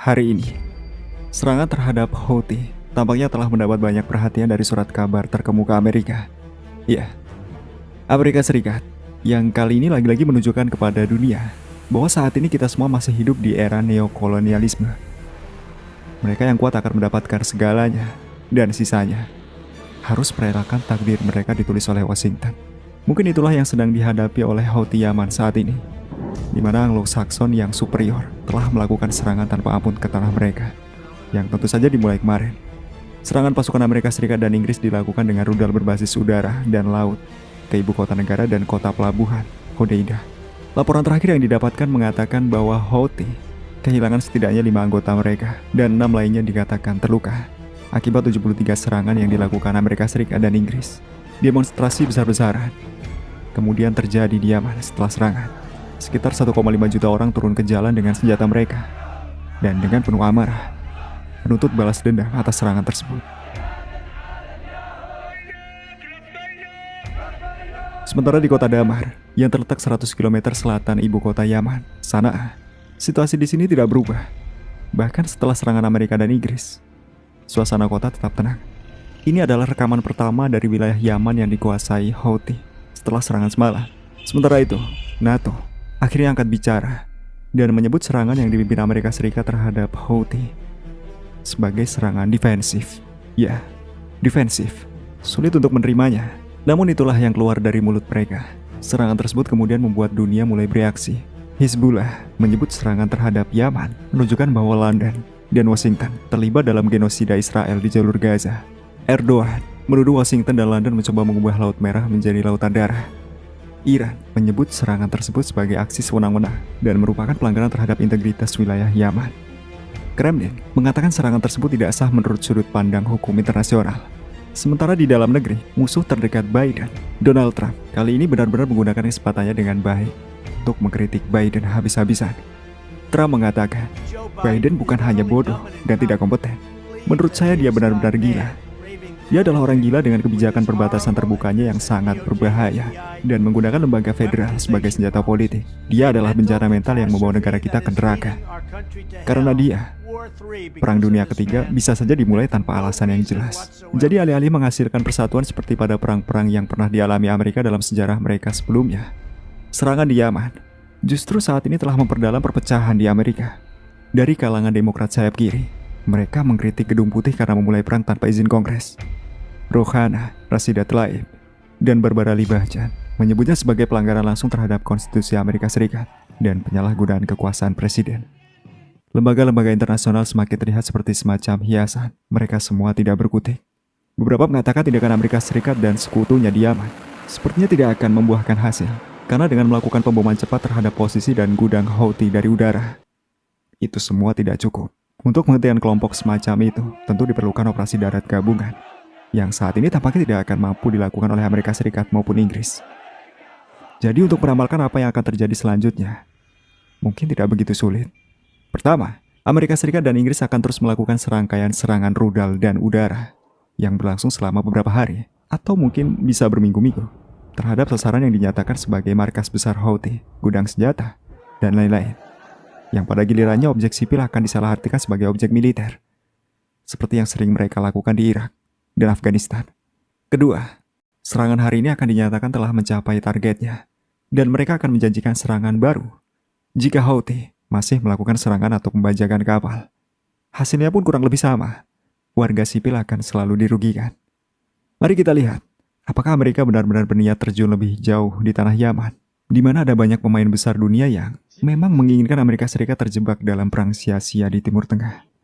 Hari ini, serangan terhadap Houthi tampaknya telah mendapat banyak perhatian dari surat kabar terkemuka Amerika. Ya, Amerika Serikat yang kali ini lagi-lagi menunjukkan kepada dunia bahwa saat ini kita semua masih hidup di era neokolonialisme. Mereka yang kuat akan mendapatkan segalanya, dan sisanya harus merelakan takdir mereka ditulis oleh Washington. Mungkin itulah yang sedang dihadapi oleh Houthi Yaman saat ini, di mana Anglo-Saxon yang superior telah melakukan serangan tanpa ampun ke tanah mereka, yang tentu saja dimulai kemarin. Serangan pasukan Amerika Serikat dan Inggris dilakukan dengan rudal berbasis udara dan laut ke ibu kota negara dan kota pelabuhan, Hodeidah. Laporan terakhir yang didapatkan mengatakan bahwa Houthi kehilangan setidaknya 5 anggota mereka dan 6 lainnya dikatakan terluka akibat 73 serangan yang dilakukan Amerika Serikat dan Inggris. Demonstrasi besar-besaran kemudian terjadi di Yaman setelah serangan. Sekitar 1,5 juta orang turun ke jalan dengan senjata mereka dan dengan penuh amarah menuntut balas dendam atas serangan tersebut. Sementara di kota Damar yang terletak 100 km selatan ibu kota Yaman, Sanaa, situasi di sini tidak berubah. Bahkan setelah serangan Amerika dan Inggris, suasana kota tetap tenang. Ini adalah rekaman pertama dari wilayah Yaman yang dikuasai Houthi setelah serangan semalam. Sementara itu, NATO akhirnya angkat bicara dan menyebut serangan yang dipimpin Amerika Serikat terhadap Houthi sebagai serangan defensif. Ya, defensif. Sulit untuk menerimanya. Namun itulah yang keluar dari mulut mereka. Serangan tersebut kemudian membuat dunia mulai bereaksi. Hizbullah menyebut serangan terhadap Yaman menunjukkan bahwa London dan Washington terlibat dalam genosida Israel di jalur Gaza. Erdogan menuduh Washington dan London mencoba mengubah Laut Merah menjadi lautan darah. Iran menyebut serangan tersebut sebagai aksi sewenang-wenang dan merupakan pelanggaran terhadap integritas wilayah Yaman. Kremlin mengatakan serangan tersebut tidak sah menurut sudut pandang hukum internasional. Sementara di dalam negeri, musuh terdekat Biden, Donald Trump, kali ini benar-benar menggunakan kesempatannya dengan baik untuk mengkritik Biden habis-habisan. Trump mengatakan, Biden bukan hanya bodoh dan tidak kompeten. Menurut saya dia benar-benar gila. Dia adalah orang gila dengan kebijakan perbatasan terbukanya yang sangat berbahaya dan menggunakan lembaga federal sebagai senjata politik. Dia adalah bencana mental yang membawa negara kita ke neraka. Karena dia, Perang Dunia Ketiga bisa saja dimulai tanpa alasan yang jelas. Jadi alih-alih menghasilkan persatuan seperti pada perang-perang yang pernah dialami Amerika dalam sejarah mereka sebelumnya, serangan di Yaman justru saat ini telah memperdalam perpecahan di Amerika. Dari kalangan Demokrat sayap kiri, mereka mengkritik Gedung Putih karena memulai perang tanpa izin Kongres. Rouhana, Rashida Tlaib, dan Barbara Lee-Bahjan menyebutnya sebagai pelanggaran langsung terhadap konstitusi Amerika Serikat dan penyalahgunaan kekuasaan presiden. Lembaga-lembaga internasional semakin terlihat seperti semacam hiasan. Mereka semua tidak berkutik. Beberapa mengatakan tindakan Amerika Serikat dan sekutunya di Yaman sepertinya tidak akan membuahkan hasil, karena dengan melakukan pemboman cepat terhadap posisi dan gudang Houthi dari udara, itu semua tidak cukup. Untuk menghentikan kelompok semacam itu, tentu diperlukan operasi darat gabungan, yang saat ini tampaknya tidak akan mampu dilakukan oleh Amerika Serikat maupun Inggris. Jadi untuk meramalkan apa yang akan terjadi selanjutnya, mungkin tidak begitu sulit. Pertama, Amerika Serikat dan Inggris akan terus melakukan serangkaian serangan rudal dan udara yang berlangsung selama beberapa hari, atau mungkin bisa berminggu-minggu, terhadap sasaran yang dinyatakan sebagai markas besar Houthi, gudang senjata, dan lain-lain, yang pada gilirannya objek sipil akan disalahartikan sebagai objek militer, seperti yang sering mereka lakukan di Irak dan Afghanistan. Kedua, serangan hari ini akan dinyatakan telah mencapai targetnya, dan mereka akan menjanjikan serangan baru jika Houthi masih melakukan serangan atau pembajakan kapal. Hasilnya pun kurang lebih sama. Warga sipil akan selalu dirugikan. Mari kita lihat, apakah Amerika benar-benar berniat terjun lebih jauh di tanah Yaman, di mana ada banyak pemain besar dunia yang memang menginginkan Amerika Serikat terjebak dalam perang sia-sia di Timur Tengah.